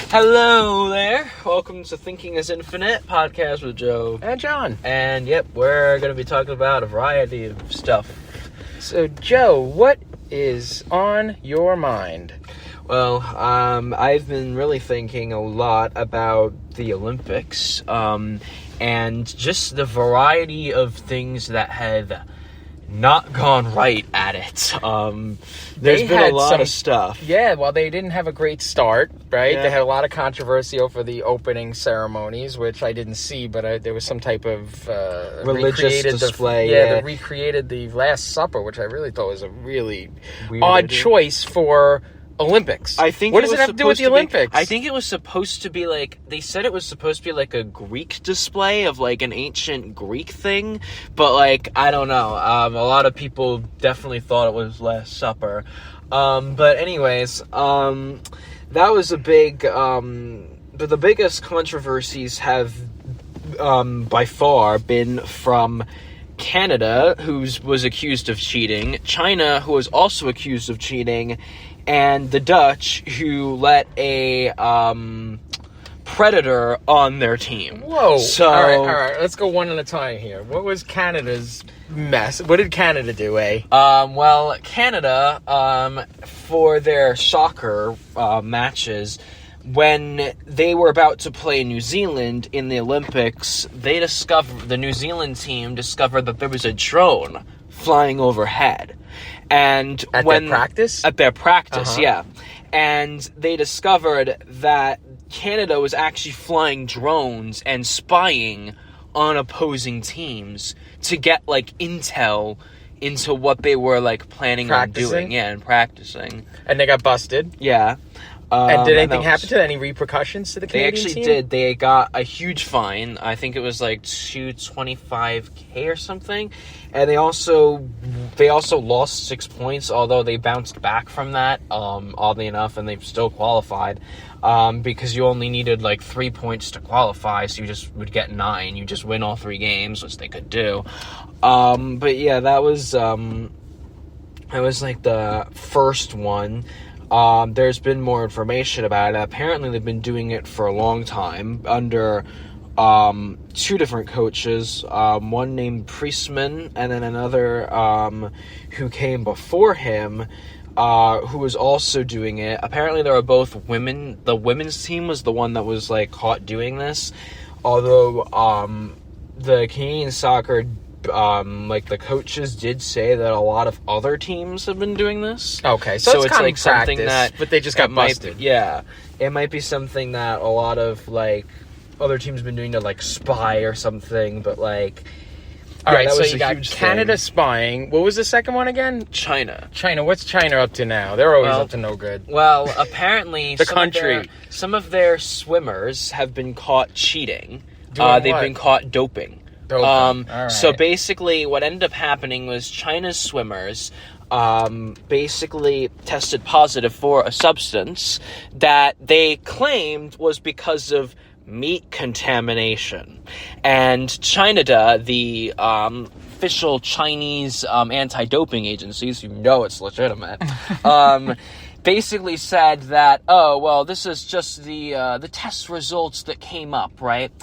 Hello there. Welcome to Thinking is Infinite podcast with Joe and John. And yep, we're going to be talking about a variety of stuff. So, Joe, what is on your mind? Well, I've been really thinking a lot about the Olympics, and just the variety of things that have not gone right at it. There's been a lot of stuff. Yeah, well, they didn't have a great start, right? Yeah. They had a lot of controversy over the opening ceremonies, which I didn't see, but there was some type of religious display. They recreated the Last Supper, which I really thought was a really weird odd idea. choice for Olympics. I think what does it have to do with the Olympics? I think it was supposed to be like, they said it was supposed to be like a Greek display of like an ancient Greek thing, but like, I don't know. A lot of people definitely thought it was Last Supper. But anyways, that was a big, but the biggest controversies have, by far been from Canada, who was accused of cheating, China, who was also accused of cheating, and the Dutch, who let a predator on their team. Whoa. So, all right. Let's go one at a time here. What was Canada's mess? What did Canada do, Well, Canada, for their soccer matches, when they were about to play New Zealand in the Olympics, the New Zealand team discovered that there was a drone flying overhead. And At their practice? At their practice, Uh-huh. yeah. And they discovered that Canada was actually flying drones and spying on opposing teams to get, like, intel into what they were, like, planning on doing. Yeah, and practicing. And they got busted. Yeah. And did anything happen to them? Any repercussions to the Canadian team? They actually did. They got a huge fine. I think it was like $225K or something. And they also lost 6 points, although they bounced back from that, oddly enough, and they've still qualified. Because you only needed like 3 points to qualify, so you just would get 9. You just win all 3 games, which they could do. But yeah, that was like the first one. There's been more information about it. Apparently, they've been doing it for a long time under 2 different coaches. One named Priestman, and then another who came before him, who was also doing it. Apparently, they were both women. The women's team was the one that was like caught doing this, although the Canadian soccer. Like the coaches did say that a lot of other teams have been doing this. Okay, so it's kind like of something practice, that, but they just got busted. It might be something that a lot of like other teams have been doing to like spy or something. But like, all right, so was you got Canada spying. What was the second one again? China. What's China up to now? They're always up to no good. Well, apparently, some of their swimmers have been caught cheating. They've been caught doping. Right. So basically what ended up happening was China's swimmers basically tested positive for a substance that they claimed was because of meat contamination. And China, the official Chinese anti-doping agencies, you know it's legitimate, basically said that, oh, well, this is just the test results that came up, right?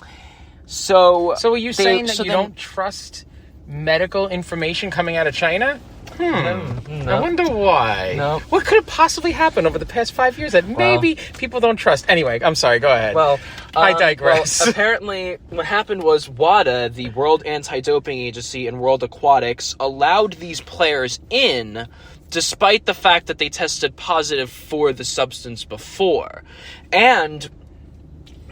So are you saying that you don't trust medical information coming out of China? No. I wonder why. No. What could have possibly happened over the past 5 years that maybe people don't trust? Anyway, I'm sorry, go ahead. Well, I digress. Well, apparently, what happened was WADA, the World Anti-Doping Agency, and World Aquatics allowed these players in despite the fact that they tested positive for the substance before. And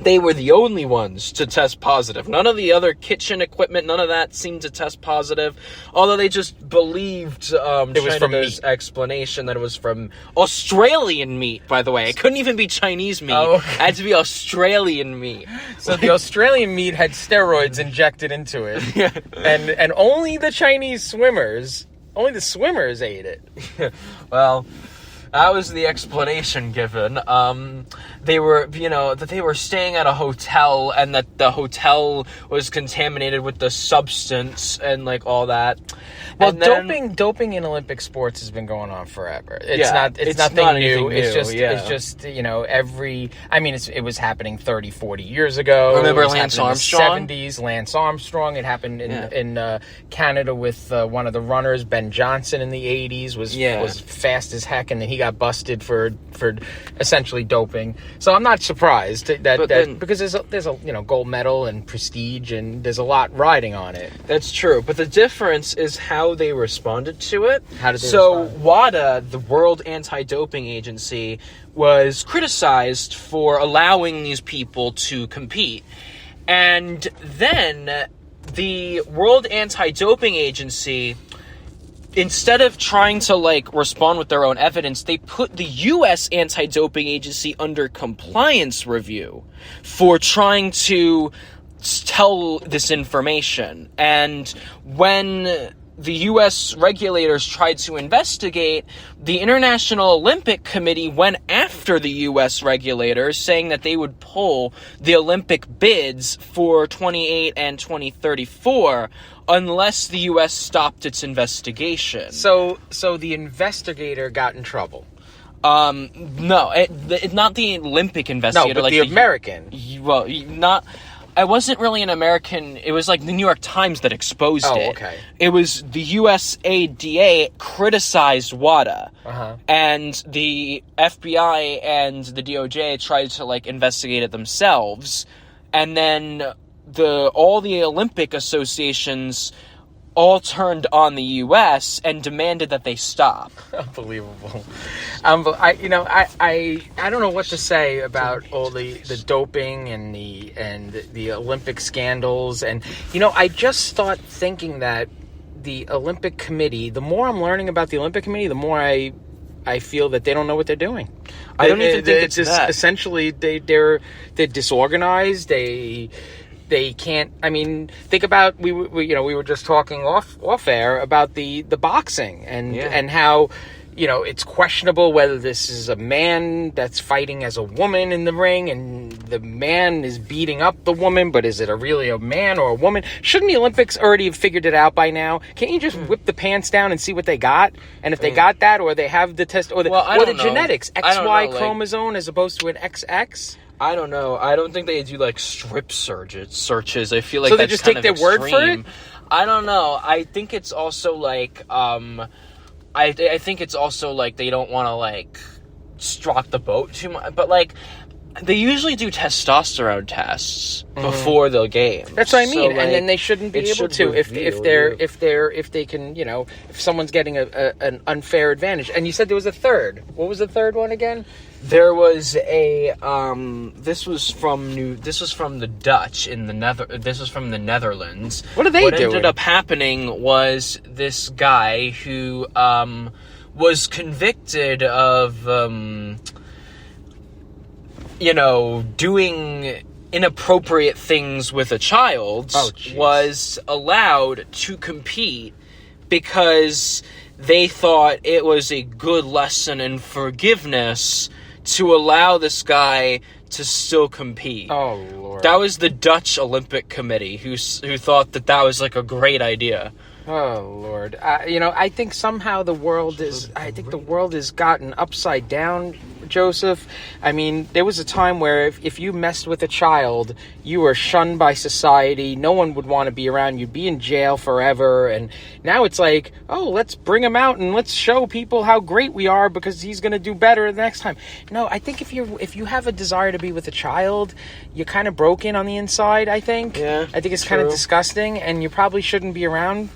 they were the only ones to test positive. None of the other kitchen equipment, none of that seemed to test positive. Although they just believed China's explanation that it was from Australian meat, by the way. It couldn't even be Chinese meat. Oh, okay. It had to be Australian meat. So the Australian meat had steroids injected into it. Yeah. And only the Chinese swimmers, only the swimmers ate it. Well, That was the explanation given. They were, that they were staying at a hotel and that the hotel was contaminated with the substance and like all that. Well, And then, doping in Olympic sports has been going on forever. It's Yeah, not it's nothing not new. anything It's new, just yeah. it's just it was happening 30, 40 years ago. Remember It was Lance happening Armstrong? in the 70s, Lance Armstrong. It happened Yeah. in Canada with one of the runners, Ben Johnson, in the 80s. Was fast as heck, and then he got busted for essentially doping. So I'm not surprised because there's a gold medal and prestige, and there's a lot riding on it. That's true, but the difference is how they responded to it. How did they So respond? WADA, the World Anti-Doping Agency, was criticized for allowing these people to compete. And then the World Anti-Doping Agency, instead of trying to respond with their own evidence, they put the U.S. Anti-Doping Agency under compliance review for trying to tell this information. And when the U.S. regulators tried to investigate, the International Olympic Committee went after the U.S. regulators, saying that they would pull the Olympic bids for 28 and 2034 unless the U.S. stopped its investigation. So the investigator got in trouble. No, it's not the Olympic investigator. No, but the American. Well, not... It wasn't really an American... It was like the New York Times that exposed it. Oh, okay. It was the USADA criticized WADA. Uh-huh. And the FBI and the DOJ tried to, investigate it themselves. And then all the Olympic associations all turned on the U.S. and demanded that they stop. Unbelievable. I don't know what to say about all the doping and the Olympic scandals. And, I just start thinking that the Olympic Committee, the more I'm learning about the Olympic Committee, the more I feel that they don't know what they're doing. I don't even think it's just that. Essentially, they're disorganized. They can't. I mean, think about we were just talking off air about the boxing and how it's questionable whether this is a man that's fighting as a woman in the ring and the man is beating up the woman, but is it really a man or a woman? Shouldn't the Olympics already have figured it out by now? Can't you just whip the pants down and see what they got? And if they got that, or they have the test, or the genetics, XY chromosome as opposed to an XX. I don't know. I don't think they do strip searches. I feel like so they that's just kind take of their word extreme. for it. I don't know. I think it's also I think it's also they don't want to rock the boat too much. But they usually do testosterone tests before the game. That's what I mean, So, and then they shouldn't be able to if they can, if someone's getting an unfair advantage. And you said there was a third. What was the third one again? There was a this was from the Dutch in the this was from the Netherlands. What are they doing? What ended up happening was this guy who was convicted of doing inappropriate things with a child was allowed to compete because they thought it was a good lesson in forgiveness to allow this guy to still compete. Oh, Lord. That was the Dutch Olympic Committee who thought that was a great idea. Oh, Lord. I think somehow the world has gotten upside down, Joseph. I mean, there was a time where if you messed with a child, you were shunned by society. No one would want to be around. You'd be in jail forever. And now it's let's bring him out and let's show people how great we are because he's going to do better the next time. No, I think if you have a desire to be with a child, you're kind of broken on the inside, I think. Yeah, I think it's kind of disgusting, and you probably shouldn't be around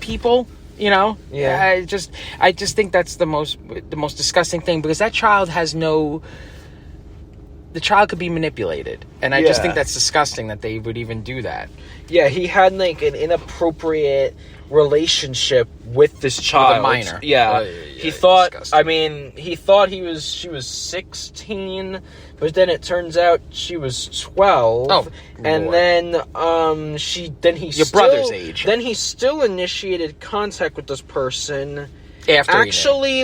people, Yeah. I just think that's the most disgusting thing, because that child the child could be manipulated. And I just think that's disgusting that they would even do that. Yeah, he had an inappropriate relationship with this child. With a minor. Yeah. He thought she was 16, but then it turns out she was 12. Oh, and Lord. then Your brother's age. Then he still initiated contact with this person. After actually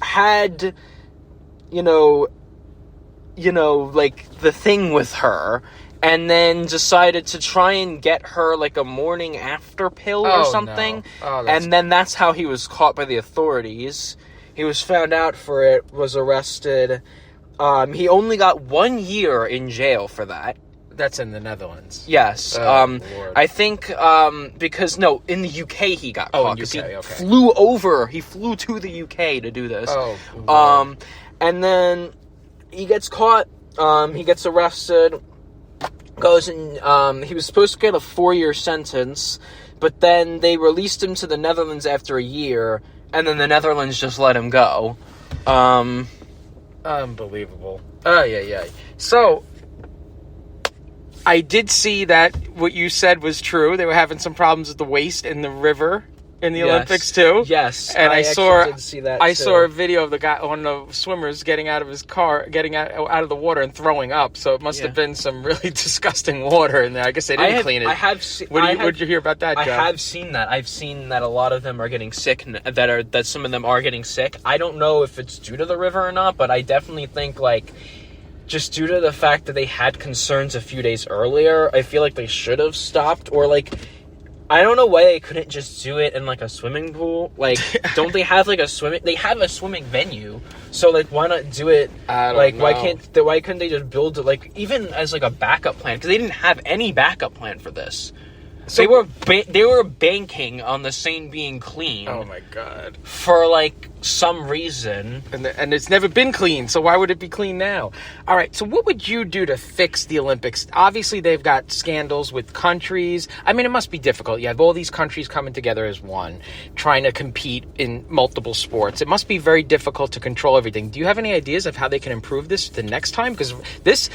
had, like the thing with her, and then decided to try and get her like a morning after pill or something. No. And then that's how he was caught by the authorities. He was found out for it, was arrested. He only got 1 year in jail for that. That's in the Netherlands. Yes. Lord. I think, because, no, in the UK he got caught. In UK, he okay. He flew to the UK to do this. Oh, Lord. And then he gets caught, he gets arrested, goes and, he was supposed to get a 4-year sentence, but then they released him to the Netherlands after a year, and then the Netherlands just let him go. Unbelievable. Yeah. So, I did see that what you said was true. They were having some problems with the waste in the river in the Olympics too. Yes, and I did see that. I saw a video of the guy, one of the swimmers, getting out of his car, getting out of the water and throwing up. So it must have been some really disgusting water in there. I guess they didn't clean it. What did you hear about that, Joe? I have seen that. I've seen that a lot of them are getting sick. That some of them are getting sick. I don't know if it's due to the river or not, but I definitely think just due to the fact that they had concerns a few days earlier, I feel like they should have stopped, or I don't know why they couldn't just do it in a swimming pool. Don't they have they have a swimming venue, so why not do it? I don't know. Why couldn't they just build it even as a backup plan? Because they didn't have any backup plan for this. So they were banking on the Seine being clean. Oh my god! For some reason, and it's never been clean. So why would it be clean now? All right. So what would you do to fix the Olympics? Obviously, they've got scandals with countries. I mean, it must be difficult. You have all these countries coming together as one, trying to compete in multiple sports. It must be very difficult to control everything. Do you have any ideas of how they can improve this the next time? Because this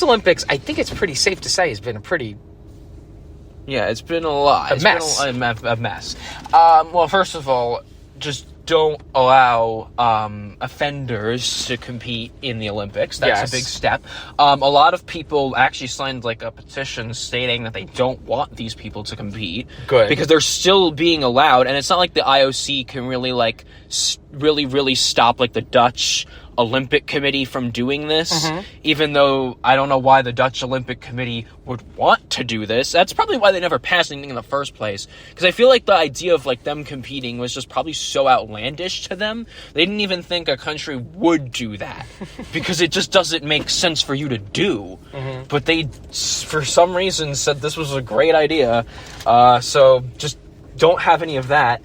Olympics, I think it's pretty safe to say, has been a pretty it's been a lot. It's mess. Been a mess. Well, first of all, just don't allow offenders to compete in the Olympics. That's a big step. A lot of people actually signed a petition stating that they don't want these people to compete. Good. Because they're still being allowed, and it's not like the IOC can really really stop the Dutch Olympic Committee from doing this, even though I don't know why the Dutch Olympic Committee would want to do this. That's probably why they never passed anything in the first place, because I feel like the idea of them competing was just probably so outlandish to them. They didn't even think a country would do that because it just doesn't make sense for you to do. But they, for some reason, said this was a great idea, so just don't have any of that.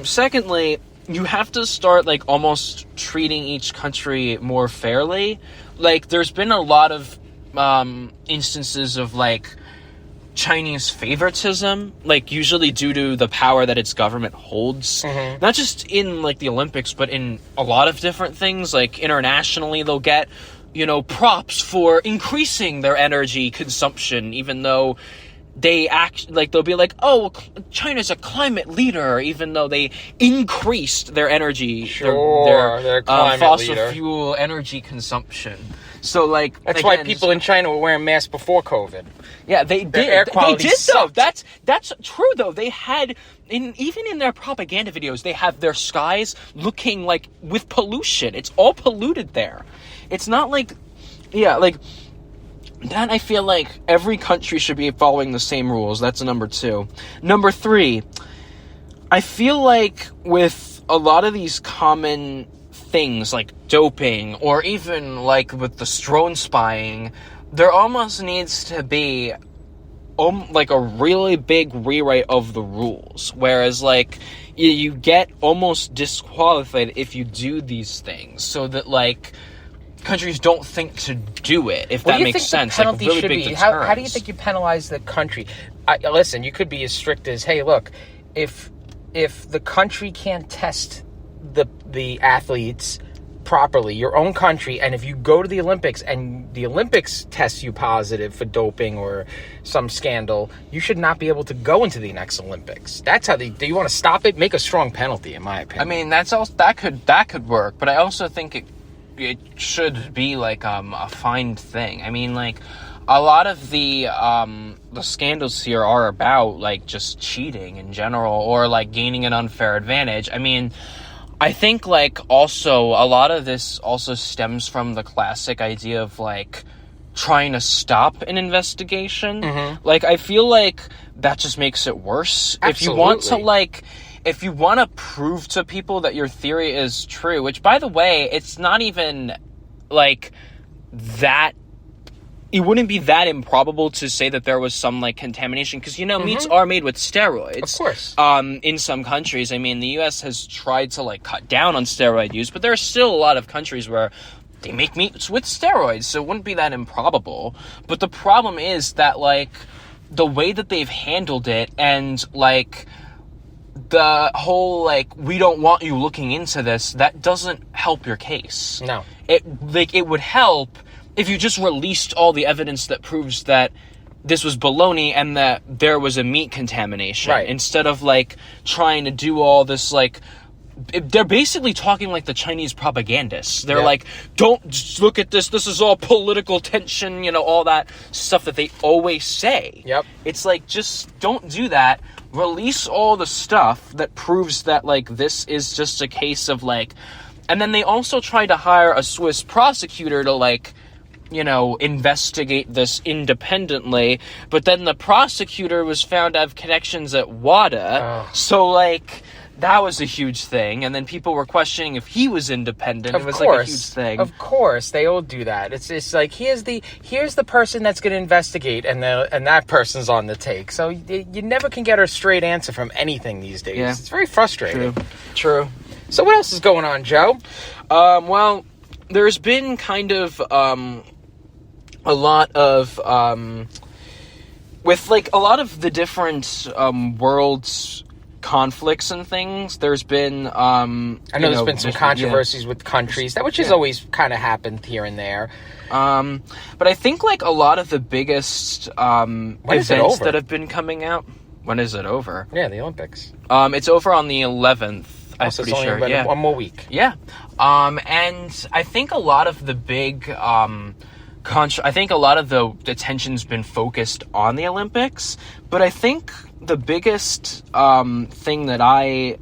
Secondly, you have to start almost treating each country more fairly. There's been a lot of instances of Chinese favoritism, usually due to the power that its government holds, not just in the Olympics, but in a lot of different things. Internationally, they'll get props for increasing their energy consumption, even though they they'll be oh, China's a climate leader, even though they increased their energy, their fossil fuel energy consuation. So that's why people in China were wearing masks before COVID. Yeah, they did. Air quality sucked. Though. That's true though. They had even in their propaganda videos, they have their skies looking with pollution. It's all polluted there. It's not that I feel every country should be following the same rules. That's number 2. Number 3, I feel with a lot of these common things doping, or even with the drone spying, there almost needs to be a really big rewrite of the rules. Whereas you get almost disqualified if you do these things, so that countries don't think to do it, if that makes sense. What do you think the penalty should be? How do you think you penalize the country? Listen, you could be as strict as, hey, look, if the country can't test the athletes properly, your own country, and if you go to the Olympics and the Olympics tests you positive for doping or some scandal, you should not be able to go into the next Olympics. That's how do you want to stop it? Make a strong penalty, in my opinion. I mean, that could work, but I also think it should be a fined thing. I mean, a lot of the scandals here are about just cheating in general, or gaining an unfair advantage. I mean, I think, like, also, a lot of this also stems from the classic idea of, like, trying to stop an investigation. Mm-hmm. Like, I feel like that just makes it worse. Absolutely. If you want to prove to people that your theory is true, which, by the way, it's not even, like, that... It wouldn't be that improbable to say that there was some, like, contamination, because, you know, meats are made with steroids. Of course. In some countries. I mean, the U.S. has tried to, like, cut down on steroid use, but there are still a lot of countries where they make meats with steroids, so it wouldn't be that improbable. But the problem is that, like, the way that they've handled it, and, like, the whole, like, we don't want you looking into this, that doesn't help your case. No. It would help if you just released all the evidence that proves that this was baloney and that there was a meat contamination. Right. Instead of, like, trying to do all this, like... They're basically talking like the Chinese propagandists. They're like, don't just look at this. This is all political tension, you know, all that stuff that they always say. Yep. It's like, just don't do that. Release all the stuff that proves that, like, this is just a case of, like... And then they also tried to hire a Swiss prosecutor to, like... you know, investigate this independently, but then the prosecutor was found to have connections at WADA, so, like, that was a huge thing, and then people were questioning if he was independent. It was, like, a huge thing. Of course, they all do that. It's like, here's the person that's going to investigate, and that person's on the take. So you never can get a straight answer from anything these days. Yeah. It's very frustrating. True. So what else is going on, Joe? Well, there's been kind of, a lot of, with, like, a lot of the different, world's conflicts and things, there's been, I know there's been some controversies with countries, which has always kind of happened here and there. But I think, like, a lot of the biggest, events that have been coming out... When is it over? Yeah, the Olympics. It's over on the 11th. I'm so pretty it's only sure. about one more week. Yeah. And I think a lot of the big, I think a lot of the attention's been focused on the Olympics, but I think the biggest thing that I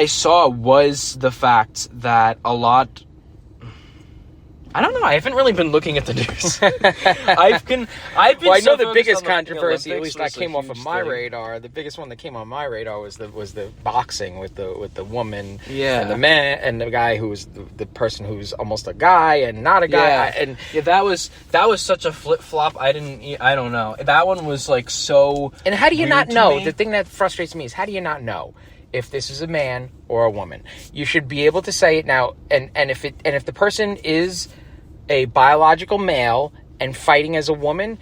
saw was the fact that a lot... I don't know. I haven't really been looking at the news. I've been. Well, I know the biggest controversy, at least that came off of my radar. The biggest one that came on my radar was the boxing with the woman, and the man, and the guy who was the person who's almost a guy and not a guy. And that was such a flip flop. I don't know. That one was, like, so. And how do you not know? The thing that frustrates me is, how do you not know if this is a man or a woman? You should be able to say it now. And if the person is a biological male and fighting as a woman,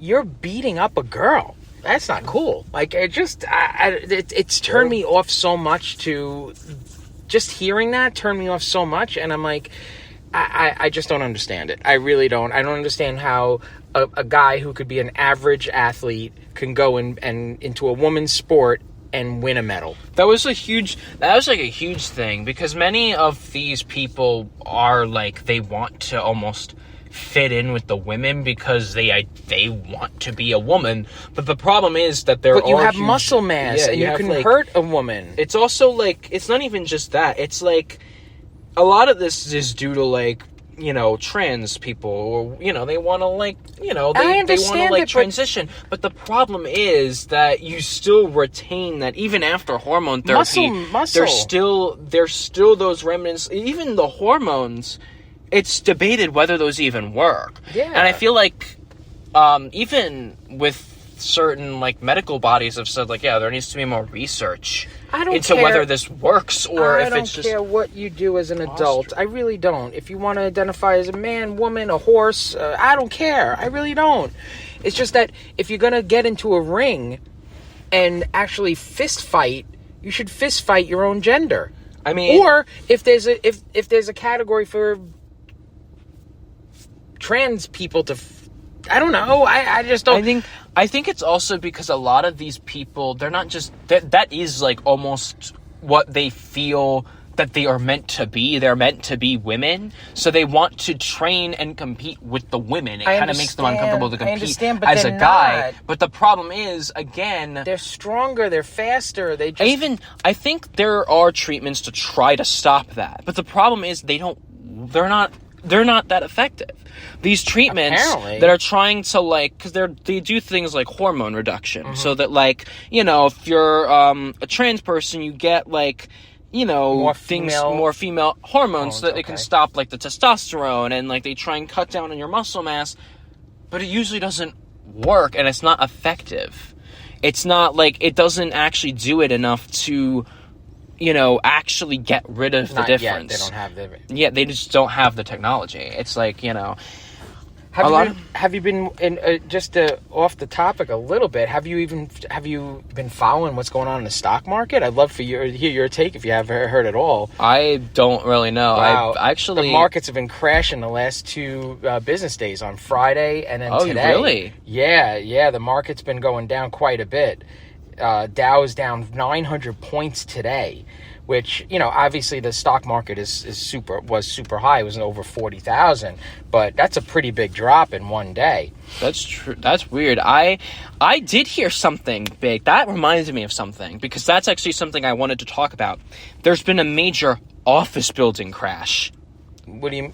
you're beating up a girl. That's not cool. Like, it's turned me off so much. To just hearing that turned me off so much, and I'm like, I just don't understand it. I really don't. I don't understand how a guy who could be an average athlete can go into a woman's sport and win a medal. That was like a huge thing, because many of these people are, like, they want to almost fit in with the women because they want to be a woman, but the problem is that but you have muscle mass, and you can, like, hurt a woman. It's also, like, it's not even just that. It's like a lot of this is due to, like, you know, trans people, or, you know, they want to, like, you know, they want to, like, transition. But the problem is that you still retain that even after hormone therapy. Muscle. There's still those remnants. Even the hormones, it's debated whether those even work. Yeah. And I feel like, even with certain, like, medical bodies have said, like, yeah, there needs to be more research into whether this works, or if it's just... I don't care what you do as an adult. I really don't. If you want to identify as a man, woman, a horse, I don't care. I really don't. It's just that if you're going to get into a ring and actually fist fight, you should fist fight your own gender. I mean... Or if there's a category for trans people to... I don't know. I just don't... I think it's also because a lot of these people, they're not just... That is, like, almost what they feel that they are meant to be. They're meant to be women, so they want to train and compete with the women. It kind of makes them uncomfortable to compete as a guy. But the problem is, again, they're stronger, they're faster. I think there are treatments to try to stop that, but the problem is they're not that effective. These treatments that are trying to, like, because they do things like hormone reduction, so that, like, you know, if you're a trans person, you get, like, you know, more female hormones so that they can stop, like, the testosterone, and, like, they try and cut down on your muscle mass, but it usually doesn't work, and it's not effective. It's not, like, it doesn't actually do it enough to, you know, actually get rid of the difference. They don't have the... Yeah, they just don't have the technology. It's like, you know... Have you been just off the topic a little bit? Have you been following what's going on in the stock market? I'd love to hear your take if you have heard at all. I don't really know. Wow. The markets have been crashing the last 2 business days, on Friday and then today. Oh, really? Yeah. The market's been going down quite a bit. Dow is down 900 points today, which, you know, obviously the stock market was super high. It was over 40,000, but that's a pretty big drop in one day. That's true. That's weird. I did hear something big. That reminded me of something, because that's actually something I wanted to talk about. There's been a major office building crash.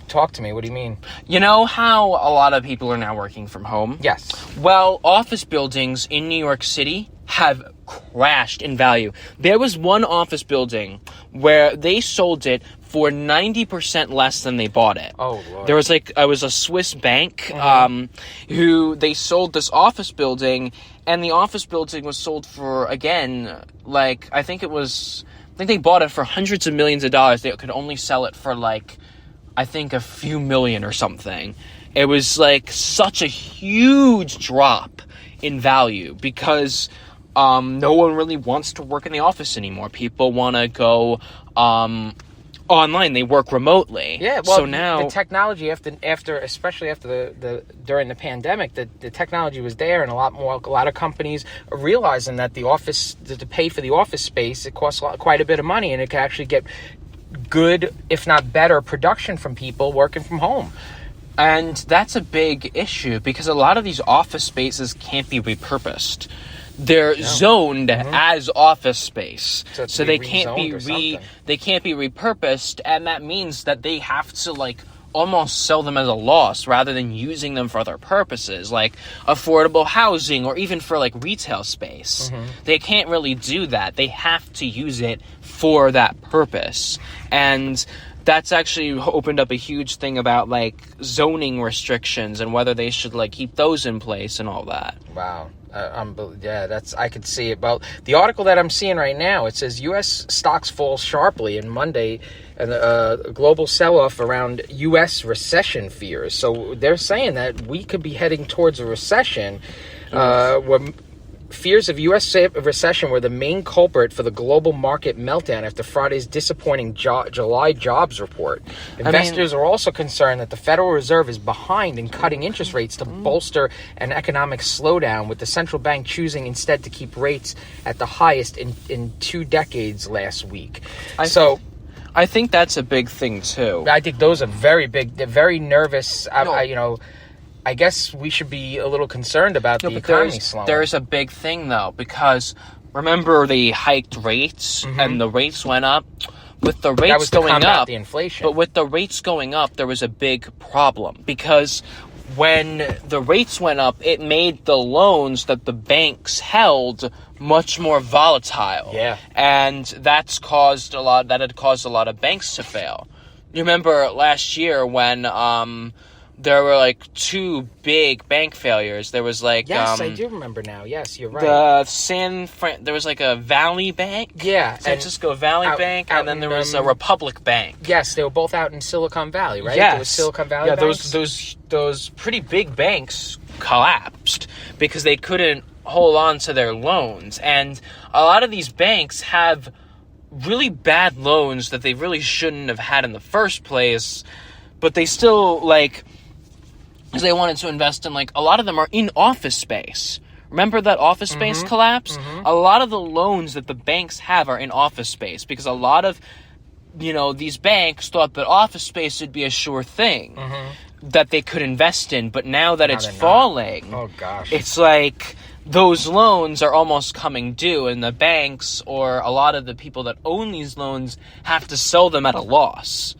Talk to me? What do you mean? You know how a lot of people are now working from home? Yes. Well, office buildings in New York City have crashed in value. There was one office building where they sold it for 90% less than they bought it. Oh, Lord. There was a Swiss bank who they sold this office building, and the office building was sold for, again, like, I think they bought it for hundreds of millions of dollars. They could only sell it for, like, I think a few million or something. It was, like, such a huge drop in value because no one really wants to work in the office anymore. People want to go online. They work remotely. Yeah, well, so now the technology especially after during the pandemic, the technology was there, and a lot of companies are realizing that the office, to pay for the office space, it costs quite a bit of money, and it can actually get good, if not better, production from people working from home. And that's a big issue because a lot of these office spaces can't be repurposed. They're zoned as office space, so they can't be repurposed, and that means that they have to, like, almost sell them as a loss rather than using them for other purposes, like affordable housing or even for, like, retail space. They can't really do that. They have to use it for that purpose, and that's actually opened up a huge thing about, like, zoning restrictions and whether they should, like, keep those in place and all that. Wow. I could see it. Well, the article that I'm seeing right now, it says U.S. stocks fall sharply in Monday, and a global sell-off around U.S. recession fears. So they're saying that we could be heading towards a recession, where fears of U.S. recession were the main culprit for the global market meltdown after Friday's disappointing July jobs report. Investors are also concerned that the Federal Reserve is behind in cutting interest rates to bolster an economic slowdown, with the central bank choosing instead to keep rates at the highest in 2 decades last week. I think that's a big thing, too. I think those are very big. They're very nervous. I guess we should be a little concerned about the economy slowing. There's a big thing, though, because remember they hiked rates and the rates went up? With the rates going up, the inflation. But with the rates going up, there was a big problem because when the rates went up, it made the loans that the banks held much more volatile. Yeah. And that had caused a lot of banks to fail. You remember last year when there were, like, 2 big bank failures. There was, like... Yes, I do remember now. Yes, you're right. There was, like, a Valley Bank. Yeah. San Francisco Valley Bank. And then there was a Republic Bank. Yes, they were both out in Silicon Valley, right? Yes. There was Silicon Valley banks? Those pretty big banks collapsed because they couldn't hold on to their loans. And a lot of these banks have really bad loans that they really shouldn't have had in the first place, but they still, like... because they wanted to invest in, like, a lot of them are in office space. Remember that office space collapse? A lot of the loans that the banks have are in office space because a lot of these banks thought that office space would be a sure thing that they could invest in, but now that it's falling, oh gosh, it's like those loans are almost coming due, and the banks or a lot of the people that own these loans have to sell them at a loss.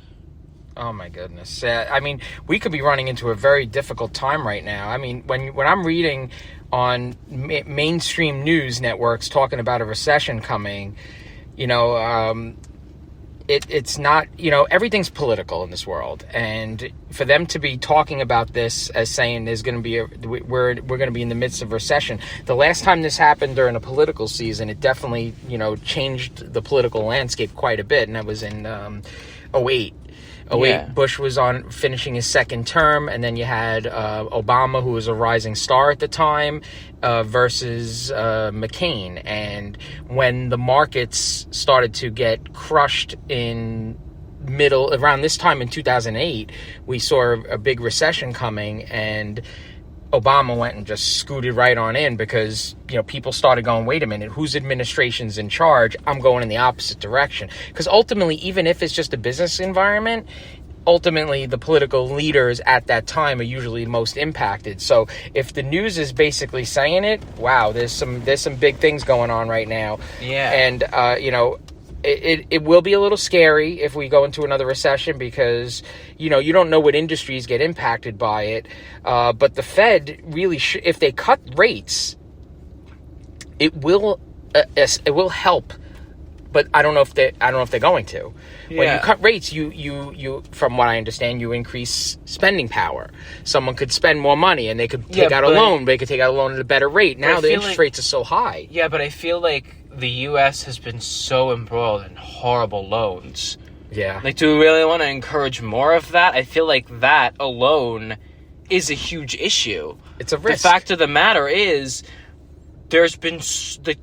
Oh my goodness. I mean, we could be running into a very difficult time right now. I mean, when I'm reading on mainstream news networks talking about a recession coming, it's not, everything's political in this world, and for them to be talking about this as saying there's going to be we're going to be in the midst of recession. The last time this happened during a political season, it definitely changed the political landscape quite a bit, and that was in 08. Bush was finishing his second term, and then you had Obama, who was a rising star at the time, versus McCain. And when the markets started to get crushed around this time in 2008, we saw a big recession coming, and Obama went and just scooted right on in because, people started going, wait a minute, whose administration's in charge? I'm going in the opposite direction. Because ultimately, even if it's just a business environment, ultimately the political leaders at that time are usually most impacted. So if the news is basically saying it, wow, there's some big things going on right now. Yeah. And, it will be a little scary if we go into another recession because, you don't know what industries get impacted by it. But the Fed really, if they cut rates, it will help. But I don't know if they're going to. Yeah. When you cut rates, you from what I understand, you increase spending power. Someone could spend more money and they could take out a loan. They could take out a loan at a better rate. Now the interest rates are so high. Yeah, but I feel like the U.S. has been so embroiled in horrible loans. Yeah. Like, do we really want to encourage more of that? I feel like that alone is a huge issue. It's a risk. The fact of the matter is, there's been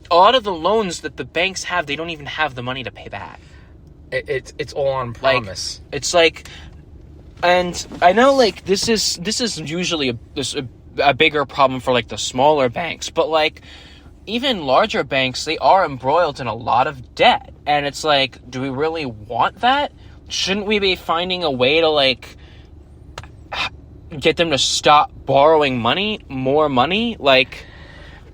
a lot of the loans that the banks have, they don't even have the money to pay back. It's all on promise. It's like, and I know like this is usually a bigger problem for like the smaller banks, but like even larger banks, they are embroiled in a lot of debt, and it's like, do we really want that? Shouldn't we be finding a way to like get them to stop borrowing more money? Like,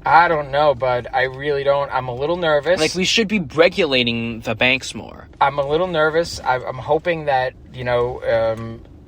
I don't know, but I really don't. I'm a little nervous. Like, we should be regulating the banks more. I'm a little nervous. I'm hoping that,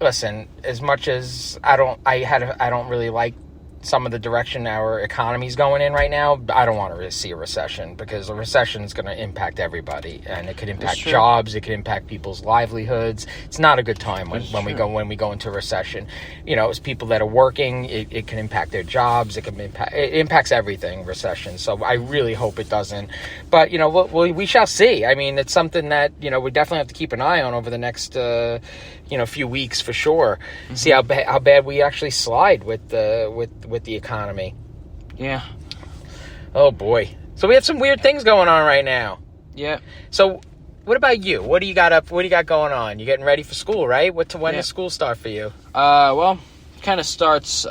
listen, as much as I don't really like some of the direction our economy's going in right now, I don't want to see a recession because a recession is going to impact everybody, and it could impact jobs. It could impact people's livelihoods. It's not a good time when we go into a recession. It's people that are working. It can impact their jobs. It impacts everything. Recession. So I really hope it doesn't. But we shall see. I mean, it's something that we definitely have to keep an eye on over the next few weeks for sure. Mm-hmm. See how bad we actually slide with the economy. Yeah. Oh boy. So we have some weird things going on right now. Yeah. So what about you? What do you got going on? You getting ready for school, right? When does school start for you? Well, it kind of starts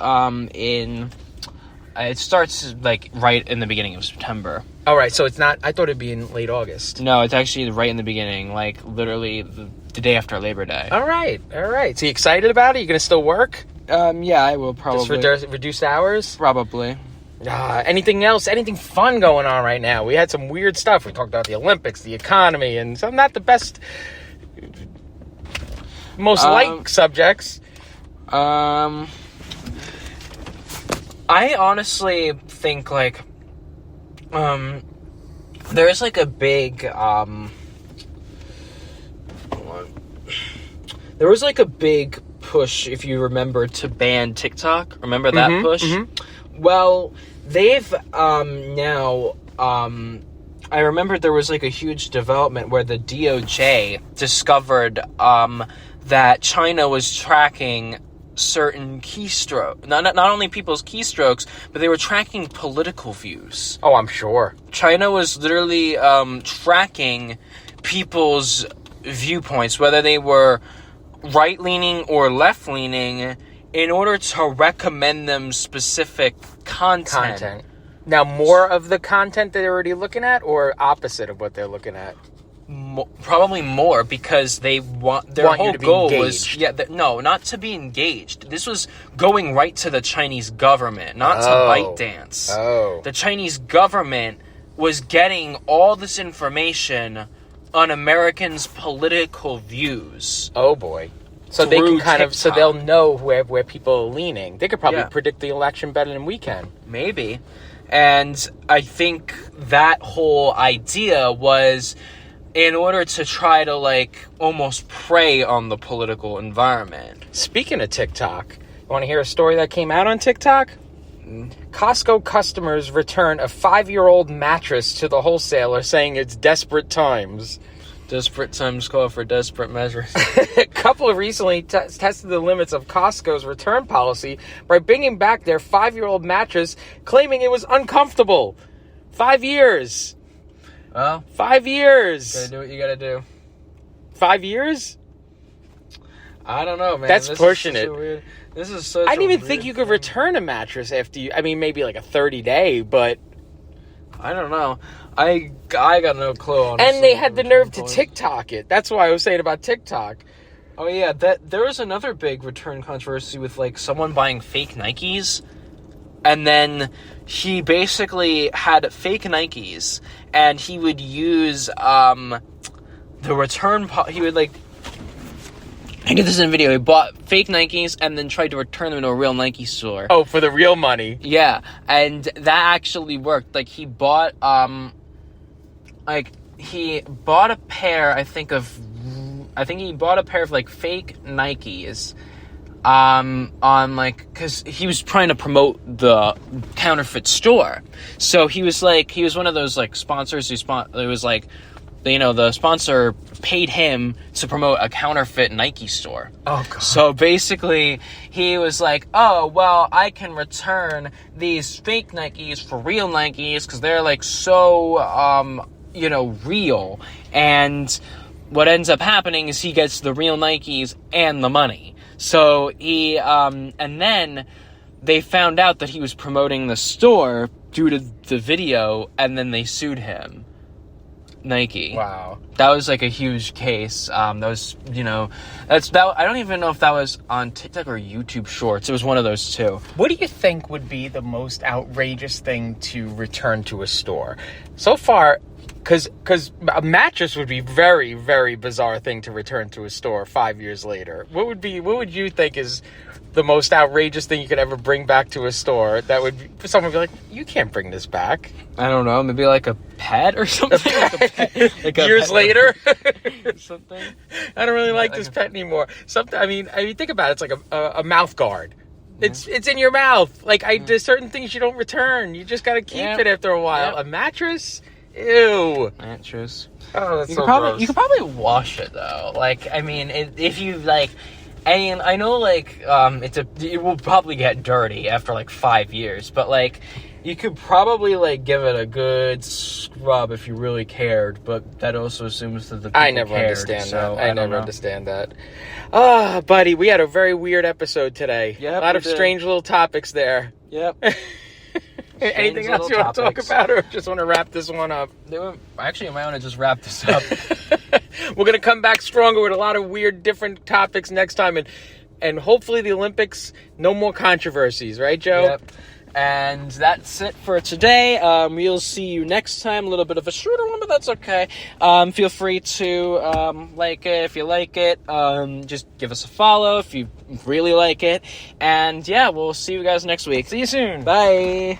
it starts like right in the beginning of September. All right. So it's not, I thought it'd be in late August. No, it's actually right in the beginning, like literally the day after Labor Day. All right. So you excited about it? You going to still work? Yeah, I will probably. Just reduced hours? Probably. Anything else? Anything fun going on right now? We had some weird stuff. We talked about the Olympics, the economy, and some not the best, most light subjects. I honestly think like, there's like a big, there was like a big push, if you remember, to ban TikTok. Remember that push? Mm-hmm. Well, they've now I remember there was like a huge development where the DOJ discovered that China was tracking certain keystrokes, not only people's keystrokes, but they were tracking political views. Oh, I'm sure. China was literally tracking people's viewpoints, whether they were right-leaning or left-leaning, in order to recommend them specific content. Now, more of the content that they're already looking at, or opposite of what they're looking at? Probably more, because they their Want you whole to be goal engaged. was no, not to be engaged. This was going right to the Chinese government, not to ByteDance. Oh. The Chinese government was getting all this information on Americans' political views. Oh boy. So they can kind of, so TikTok. they'll know where people are leaning. They could probably Yeah. predict the election better than we can. Maybe. And I think that whole idea was in order to try to, like, almost prey on the political environment. Speaking of TikTok, you want to hear a story that came out on TikTok? Costco customers return a 5-year-old mattress to the wholesaler, saying it's desperate times. Desperate times call for desperate measures. A couple of recently tested the limits of Costco's return policy by bringing back their 5-year-old mattress, claiming it was uncomfortable. 5 years. Well, 5 years. gotta do what you gotta do. 5 years? I don't know, man. That's This is pushing such it. a weird- this is such I didn't a even think weird you could thing. return a mattress after you. I mean, maybe like a 30-day, but. I don't know. I got no clue on. And they had the nerve to TikTok it. That's why I was saying about TikTok. Oh yeah, there was another big return controversy with, like, someone buying fake Nikes, and then he basically had fake Nikes, and he would use the return. He would, like, I get this in a video. He bought fake Nikes and then tried to return them to a real Nike store. Oh, for the real money. Yeah, and that actually worked. Like, he bought he bought a pair, I think he bought a pair of, like, fake Nikes on, like, because he was trying to promote the counterfeit store. So he was one of those, like, sponsors who it was like, you know, the sponsor paid him to promote a counterfeit Nike store. Oh, God. So basically, he was like, oh, well, I can return these fake Nikes for real Nikes because they're, like, so, you know, real. And what ends up happening is he gets the real Nikes and the money. So he, and then they found out that he was promoting the store due to the video, and then they sued him. Nike. Wow. That was, like, a huge case. That was, you know, I don't even know if that was on TikTok or YouTube Shorts. It was one of those two. What do you think would be the most outrageous thing to return to a store? So far, because a mattress would be very, very bizarre thing to return to a store 5 years later. What would you think is the most outrageous thing you could ever bring back to a store that would someone would be like, you can't bring this back? I don't know, maybe like a pet or something. Like a Years pet. later. Something. I don't really like Like this a- pet anymore. I mean, think about it. It's like a mouth guard. It's in your mouth. Like, there's certain things you don't return. You just gotta keep it after a while. Yeah. A mattress? Ew. Mattress. Oh, that's You so could probably gross. you could probably wash it though. Like, I mean, if you like, and I know, like, it will probably get dirty after like 5 years, but like, you could probably, like, give it a good scrub if you really cared. But that also assumes that the people I never cared, understand so that. I don't never know. understand that. Ah, buddy, we had a very weird episode today. Yep, a lot we of did. strange little topics there. Yep. Anything else little you want to talk topics. about, or just want to wrap this one up? Actually, I might want to just wrap this up. We're going to come back stronger with a lot of weird, different topics next time. And hopefully the Olympics, no more controversies. Right, Joe? Yep. And that's it for today. We'll see you next time. A little bit of a shorter one, but that's okay. Feel free to like it if you like it. Just give us a follow if you really like it. And yeah, we'll see you guys next week. See you soon. Bye.